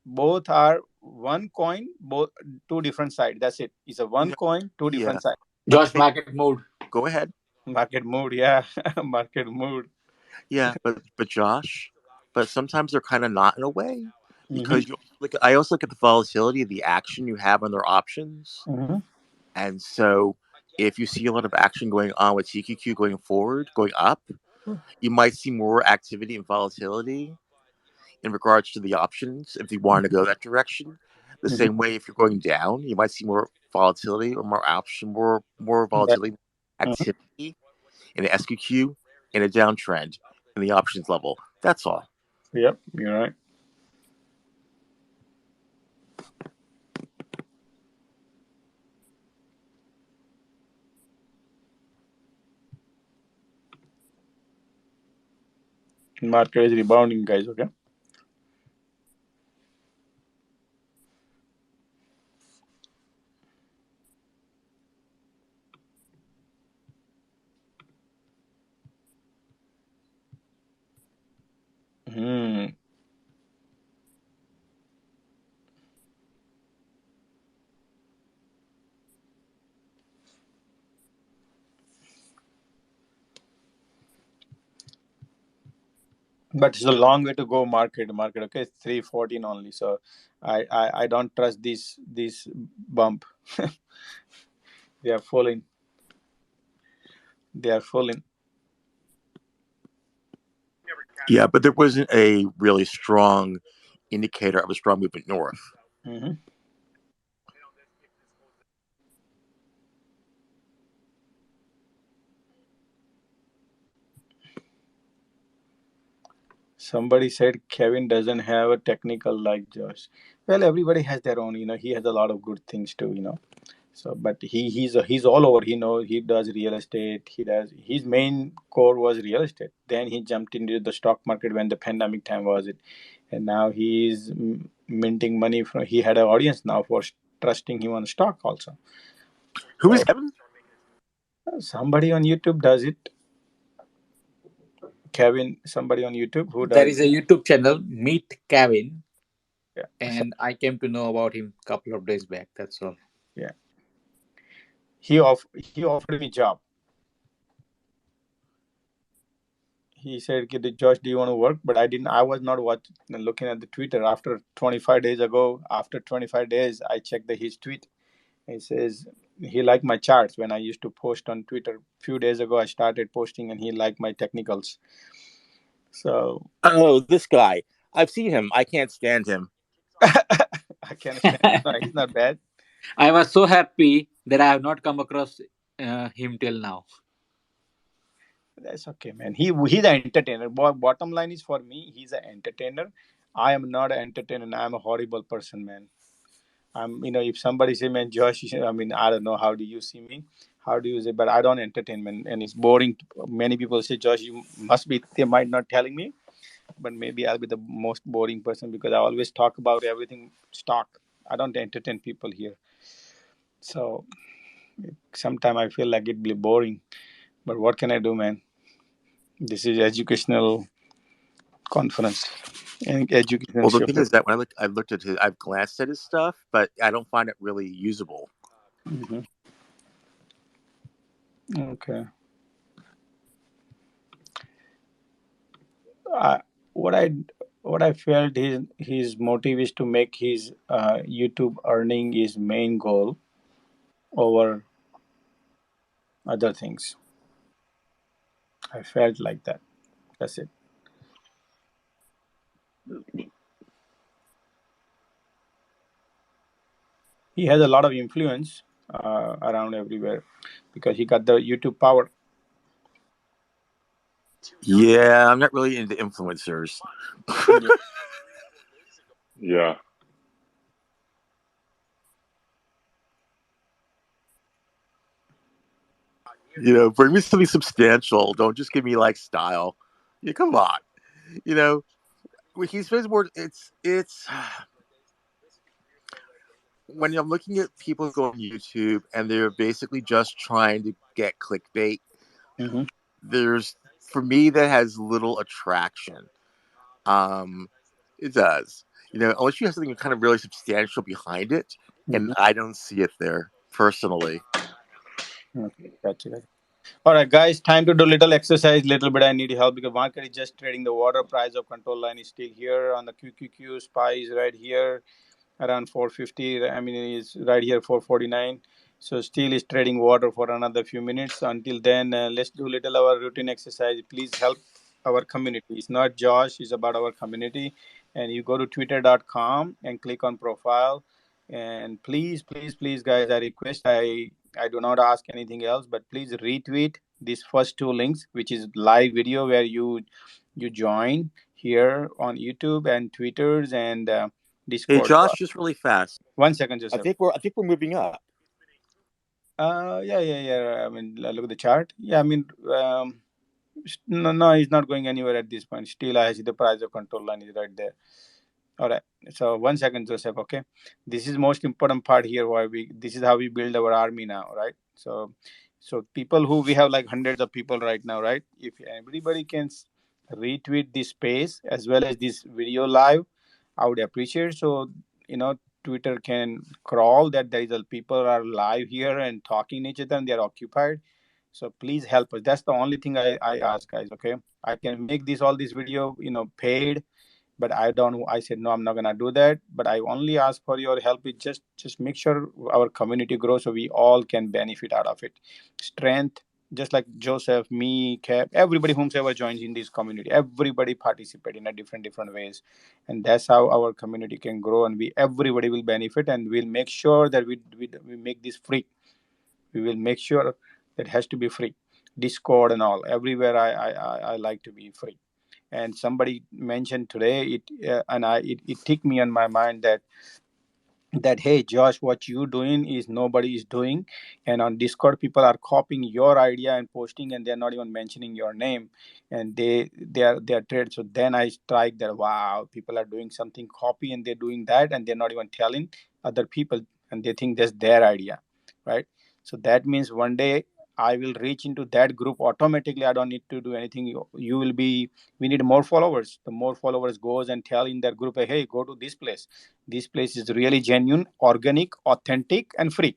both are one coin, both two different sides. That's it. It's a one Yeah, coin, two yeah. different sides. But Josh, market mood. go ahead. Market mood, yeah. Market mood. Yeah, but Josh, but sometimes they're kind of not in a way Mm-hmm. because you look. I also look at the volatility of the action you have on their options, Mm-hmm. and so if you see a lot of action going on with TQQ going forward, going up, you might see more activity and volatility in regards to the options if you want to go that direction. The Mm-hmm. same way, if you're going down, you might see more volatility or more Yeah. volatility activity in the SQQ in a downtrend in the options level. That's all. Yep, you're right. Market is rebounding, guys. Okay. Hmm. But it's a long way to go. Market. Okay, it's 314 only. So, I don't trust this bump. They are falling. They are falling. Yeah, but there wasn't a really strong indicator of a strong movement north. Mm-hmm. Somebody said Kevin doesn't have a technical like Josh. Well, everybody has their own. He has a lot of good things too. So, but he's all over. He does real estate. He does his main core was real estate. Then he jumped into the stock market when the pandemic time was it, and now he's minting money from. He had an audience now for trusting him on stock also. Who is So Kevin? somebody on YouTube does it. Kevin, somebody on YouTube who There does. is a YouTube channel, Meet Kevin, Yeah, so, and I came to know about him a couple of days back. That's all. yeah. He offered me job. He said, Josh, do you want to work? But I didn't. I was not looking at the Twitter. After 25 days ago, after 25 days, I checked his tweet. He says he liked my charts when I used to post on Twitter. Few days ago, I started posting, and he liked my technicals. So Oh, this guy. I've seen him. I can't stand him. I can't stand. He's not bad. I was so happy that I have not come across him till now. That's okay, man. He's an entertainer. Bottom line is for me, he's an entertainer. I am not an entertainer. I'm a horrible person, man. If somebody say, man, Josh, I don't know, how do you see me? How do you say, but I don't entertain, man, and it's boring. Many people say, Josh, you must be, they might not telling me, but maybe I'll be the most boring person because I always talk about everything stock. I don't entertain people here. So sometimes I feel like it'd be boring, but what can I do, man? This is educational conference and educational Well, the show. thing is that when I've looked at his, I've glanced at his stuff, but I don't find it really usable. Hmm. Okay. uh, what I what I felt his motive is to make his YouTube earning his main goal over other things. I felt like that. That's it. He has a lot of influence around everywhere because he got the YouTube power. Yeah, I'm not really into influencers. Yeah. Yeah. Bring me something substantial. Don't just give me like style. Yeah, come on. You know, he's more. It's when I'm looking at people go on YouTube and they're basically just trying to get clickbait. Hmm. There's for me that has little attraction. Um, it does. unless you have something kind of really substantial behind it, and I don't see it there personally. Okay, gotcha. All right, guys, time to do little exercise. Little bit I need help because market is just trading. The water price of control line is still here on the QQQ. SPY is right here around 450. I mean, it's right here 449. So still is trading water for another few minutes. Until then, let's do little our routine exercise. Please help our community. It's not Josh. It's about our community. And you go to twitter.com and click on profile. And please, please, please, guys, I request. I do not ask anything else, but please retweet these first two links, which is live video where you join here on YouTube and Twitters and Hey, Discord. Josh, just really fast. 1 second, I Joseph. think we're moving up. Yeah. I mean, look at the chart. Yeah, I mean, no, it's not going anywhere at this point. Still, I see the price of control line is right there. All right. So 1 second, Joseph. Okay, this is most important part here. This is how we build our army now, right? So people who we have like hundreds of people right now, right? If everybody can retweet this space as well as this video live, I would appreciate. So Twitter can crawl that there is a people are live here and talking each other and they're occupied. So please help us. That's the only thing I ask, guys. Okay, I can make all this video paid, but I said no, I'm not gonna do that. But I only ask for your help. It just make sure our community grows so we all can benefit out of it. Strength, just like Joseph, me, Cap, everybody whomsoever joins in this community, everybody participate in a different ways, and that's how our community can grow, and everybody will benefit, and we'll make sure that we make this free. We will make sure that it has to be free. Discord and all, everywhere I like to be free. And somebody mentioned today it ticked me on my mind that hey Josh, what you doing is nobody is doing, and on Discord people are copying your idea and posting, and they're not even mentioning your name, and they are trade. So then I strike that, wow, people are doing something copy and they're doing that, and they're not even telling other people, and they think that's their idea, right? So that means one day I will reach into that group automatically. I don't need to do anything. You will be. We need more followers. The more followers goes and tell in their group, hey, go to this place. This place is really genuine, organic, authentic, and free,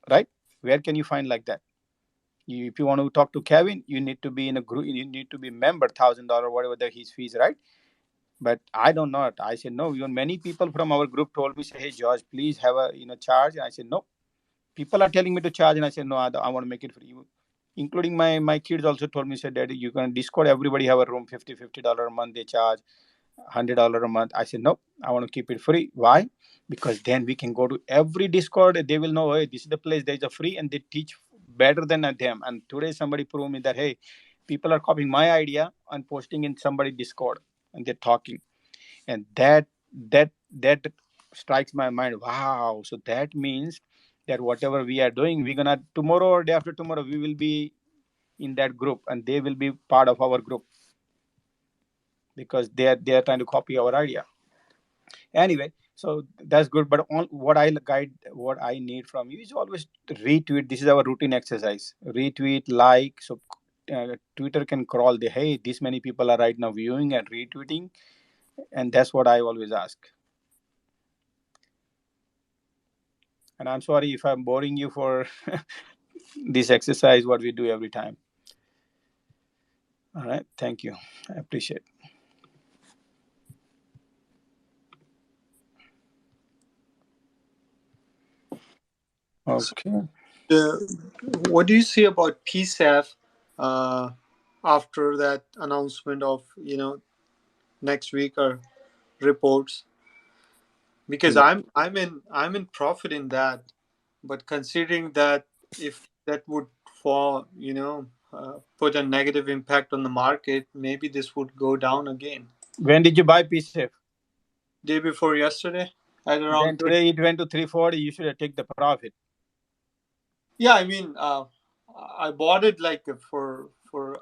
right? Where can you find like that? If you want to talk to Kevin, you need to be in a group. You need to be a member, $1,000, whatever his fees, right? But I don't know. I said no. Even many people from our group told me, say, hey George, please have a charge. And I said no. People are telling me to charge, and I said no. I want to make it free. Including my kids also told me, said, Daddy, you can Discord. Everybody have a room, $50 a month. They charge $100 a month. I said no. I want to keep it free. Why? Because then we can go to every Discord. They will know, hey, this is the place. There is a free, and they teach better than them. And today somebody proved me that hey, people are copying my idea and posting in somebody Discord, and they're talking, and that strikes my mind. Wow! So that means that whatever we are doing, we're gonna tomorrow or day after tomorrow, we will be in that group, and they will be part of our group because they are trying to copy our idea. Anyway, so that's good. But what I need from you is always retweet. This is our routine exercise. Retweet, like, so Twitter can crawl the hey, this many people are right now viewing and retweeting, and that's what I always ask. And I'm sorry if I'm boring you for this exercise, what we do every time. All right. Thank you. I appreciate it. Okay. What do you see about PSAF after that announcement of next week or reports? Because I'm in profit in that, but considering that if that would fall, put a negative impact on the market, maybe this would go down again. When did you buy PSAF? Day before yesterday, at around. Then today it went to 340. You should have taken the profit. Yeah, I mean, I bought it like for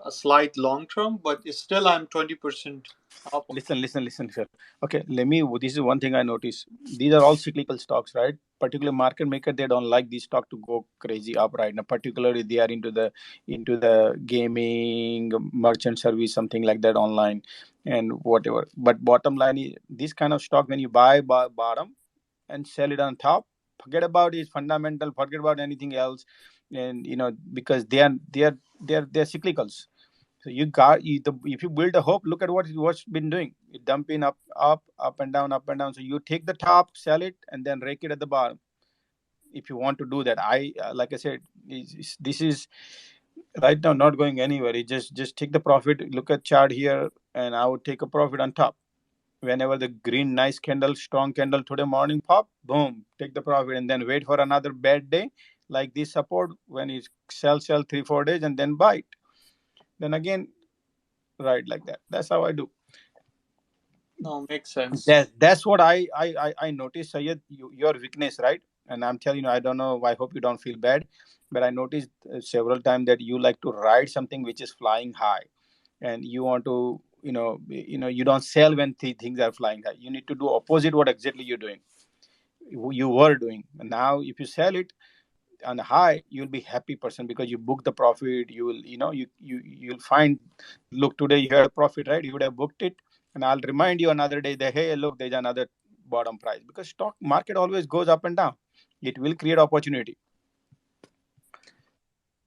a slight long term, but it's still I'm 20% up. Listen, sir. Okay, this is one thing I noticed. These are all cyclical stocks, right? Particularly market maker, they don't like this stock to go crazy up right now. Particularly they are into the gaming, merchant service, something like that online. and whatever. But bottom line is, this kind of stock, when you buy bottom and sell it on top, forget about its fundamental, forget about anything else, and because they're cyclicals. So if you build a hope, look at what's been doing. It dumping up and down, up and down. So you take the top, sell it, and then rake it at the bottom. If you want to do that, like I said, this is right now not going anywhere. You just take the profit. Look at chart here, and I would take a profit on top. Whenever the green nice candle, strong candle today morning pop, boom, take the profit, and then wait for another bad day like this support. When it sell 3-4 days, and then buy it. Then again, right, like that. That's how I do. No, makes sense. That's what I noticed, Sayed, your weakness, right? And I'm telling you, I don't know. I hope you don't feel bad, but I noticed several times that you like to ride something which is flying high, and you want to, you don't sell when things are flying high. You need to do opposite what exactly you're doing. You were doing, and now if you sell it on a high, you'll be happy person because you book the profit. You will, you'll find, look, today you had a profit, right? You would have booked it, and I'll remind you another day that, hey, look, there's another bottom price, because stock market always goes up and down. It will create opportunity.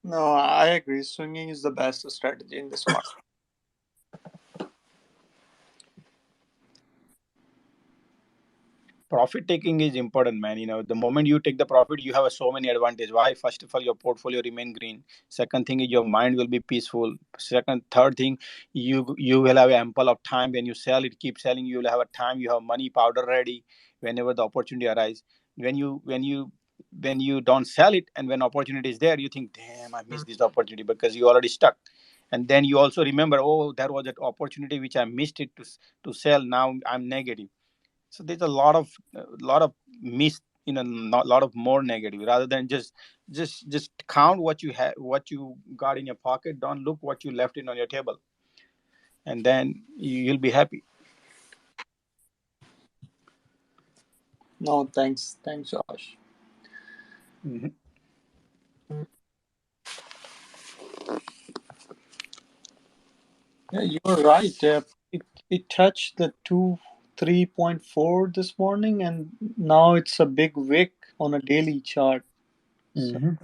No, I agree. Swinging is the best strategy in this market. Profit taking is important, man. The moment you take the profit, you have so many advantages. Why? First of all, your portfolio remain green. Second thing is your mind will be peaceful. Third thing, you will have ample of time. When you sell it, keep selling, you will have a time, you have money powder ready whenever the opportunity arise. When you don't sell it, and when opportunity is there, you think, damn, I missed this opportunity, because you already stuck. And then you also remember, oh, there was an opportunity which I missed it to sell. Now I'm negative. So there's a lot of miss, not a lot of more negative, rather than just count what you have, what you got in your pocket. Don't look what you left in on your table, and then you'll be happy. No, thanks, Josh. Mm-hmm. Yeah, you're right. It touched the 3.4 this morning, and now it's a big wick on a daily chart. So Mm-hmm.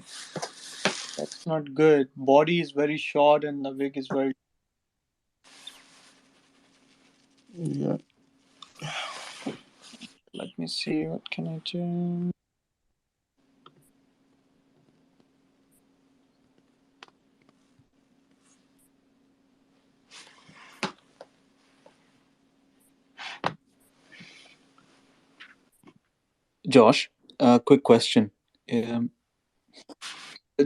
that's not good. Body is very short, and the wick is very. Yeah. Let me see. What can I do? Josh, quick question. Um,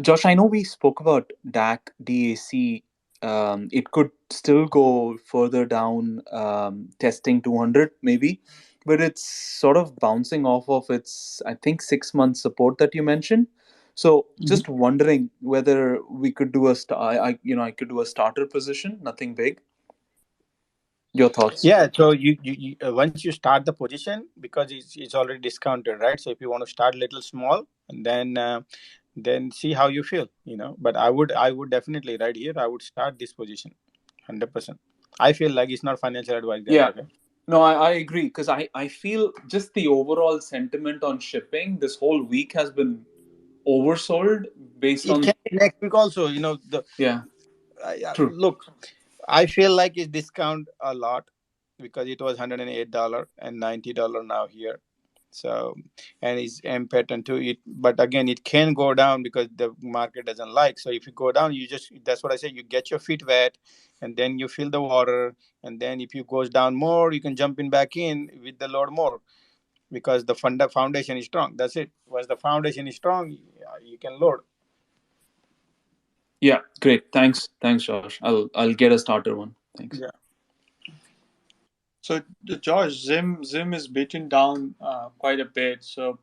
Josh, I know we spoke about DAC. It could still go further down, testing 200 maybe, but it's sort of bouncing off of its, I think, 6 month support that you mentioned. So Mm-hmm. just wondering whether we could do I could do a starter position, nothing big. Your thoughts? Yeah. So you once you start the position, because it's already discounted, right? So if you want to start little small, and then see how you feel. But I would definitely, right here, I would start this position 100%. I feel like it's not financial advice, guys. Yeah. Okay. No, I agree because I feel just the overall sentiment on shipping this whole week has been oversold based It on. can be next week also. Yeah, true. Look, I feel like it's discount a lot, because it was $108 and $90 now here. So, and it's M pattern to it, but again, it can go down because the market doesn't like. So if you go down, that's what I say. You get your feet wet, and then you feel the water, and then if it goes down more, you can jump in back in with the load more, because the foundation is strong. That's it. Once the foundation is strong, you can load. Yeah, great. Thanks, Josh. I'll get a starter one. Thanks. Yeah. So, Josh, Zim is beaten down quite a bit. So,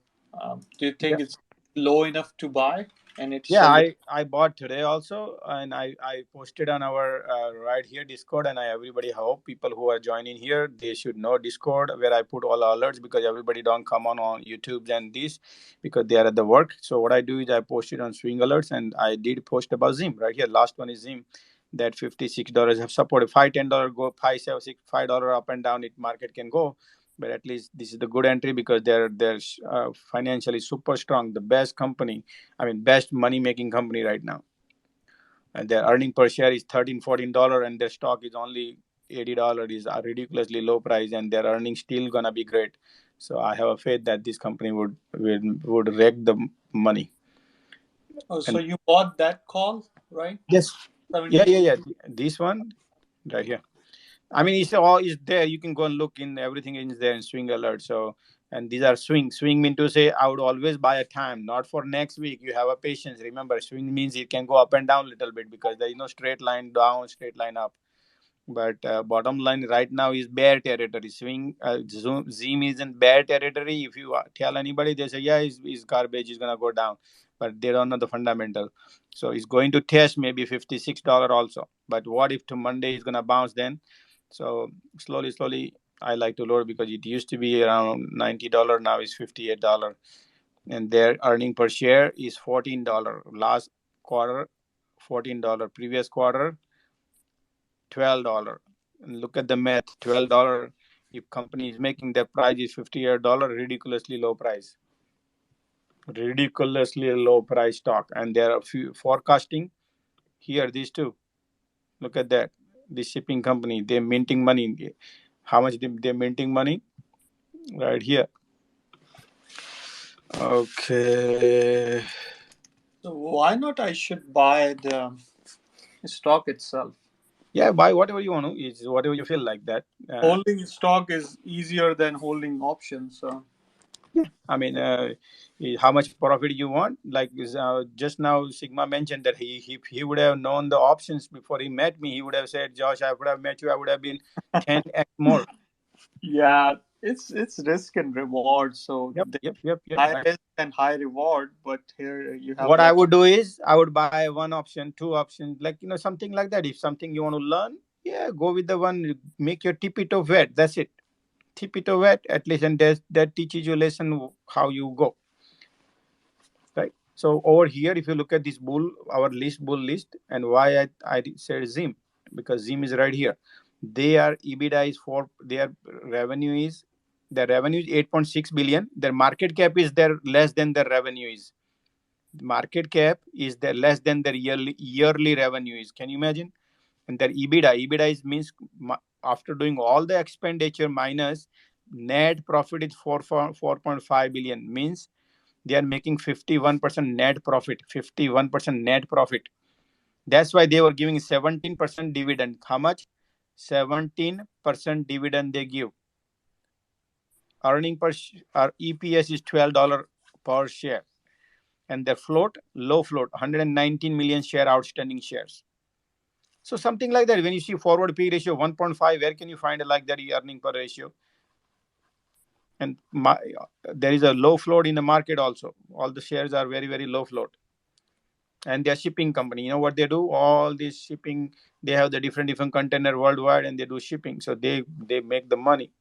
do you think it's low enough to buy? And it's Yeah, so I bought today also, and I posted on our right here Discord, and everybody, hope people who are joining here, they should know Discord, where I put all alerts, because everybody don't come on YouTube and this, because they are at the work. So what I do is I post it on Swing Alerts, and I did post about Zim right here. Last one is Zim. that $56 have supported. $5, $10 go, $5, $6, $5 up and down, it market can go. But at least this is the good entry because they're financially super strong. The best company, best money making company right now. And their earning per share is $13-$14, and their stock is only $80. Is a ridiculously low price, and their earnings still gonna be great. So I have a faith that this company would wreck the money. Oh, so you bought that call, right? Yes. 70. Yeah. This one right here. It's all is there. You can go and look in everything is there in swing alert. So, and these are swing. Swing mean to say I would always buy a time, not for next week. You have a patience. Remember, swing means it can go up and down a little bit because there is no straight line down, straight line up. But bottom line right now is bear territory. Swing Zoom is in bear territory. If you tell anybody, they say yeah, is garbage is gonna go down, but they don't know the fundamental. So it's going to test maybe $56 also. But what if to Monday is gonna bounce then? So slowly, I like to load because it used to be around $90. Now it's $58, and their earning per share is $14. Last quarter, $14. Previous quarter, $12. And look at the math, $12. If company is making their price is $58, ridiculously low price. Ridiculously low price stock. And there are a few forecasting here, these two. Look at that. This shipping company, they're minting money. How much they're minting money? Right here. Okay. So why not I should buy the stock itself? Yeah, buy whatever you want to. It's whatever you feel like that. Holding stock is easier than holding options. So how much profit you want? Like just now, Sigma mentioned that he would have known the options before he met me. He would have said, "Josh, I would have met you. I would have been 10x more." yeah, it's risk and reward. So Yep. high risk and high reward. But here you have. What I would do is I would buy one option, two options, like something like that. If something you want to learn, yeah, go with the one. Make your tip it of wet. That's it. Tip it of wet at least, and that teaches you a lesson how you go. Right. So over here, if you look at this our bull list, and why I said Zim, because Zim is right here. Their EBITDA is their revenue is 8.6 billion. Their market cap is less than their revenue is. Market cap is less than their yearly revenue is. Can you imagine? And their EBITDA means after doing all the expenditure minus net profit is 4.5 billion, means they are making 51% net profit. 51% net profit. That's why they were giving 17% dividend. How much? 17% dividend they give. Earning per EPS is $12 per share. And their float, low float, 119 million share outstanding shares. So something like that. When you see forward P ratio 1.5, where can you find like that earning per ratio? And there is a low float in the market also. All the shares are very, very low float. And they're shipping company. You know what they do? All this shipping, they have the different container worldwide, and they do shipping. So they make the money.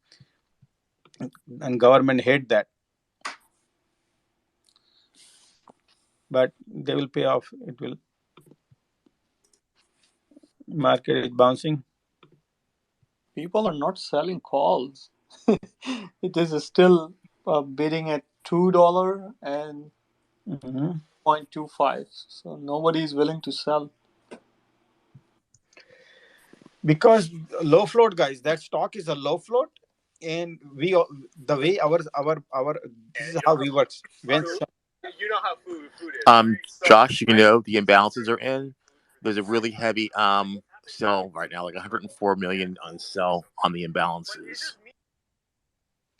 And government hate that. But they will pay off. It will. Market is bouncing. People are not selling calls. It is still bidding at $2 and 0.25. So nobody is willing to sell. Because low float, guys, that stock is a low float, and the way our this is how we work. When you know how food is. Josh, the imbalances are in. There's a really heavy sell right now, like 104 million on sell on the imbalances.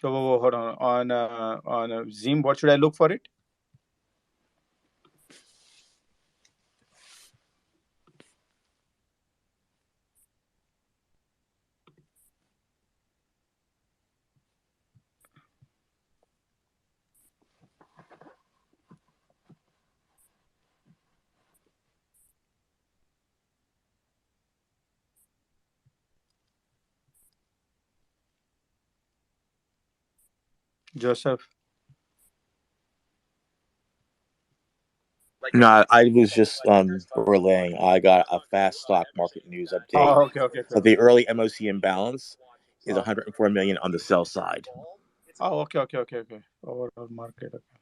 hold on Zim, what should I look for it? Joseph. No, I was just relaying. I got a fast stock market news update. Oh, okay. So the early MOC imbalance is Oh. 104 million on the sell side. Oh, okay. Overall market. Okay.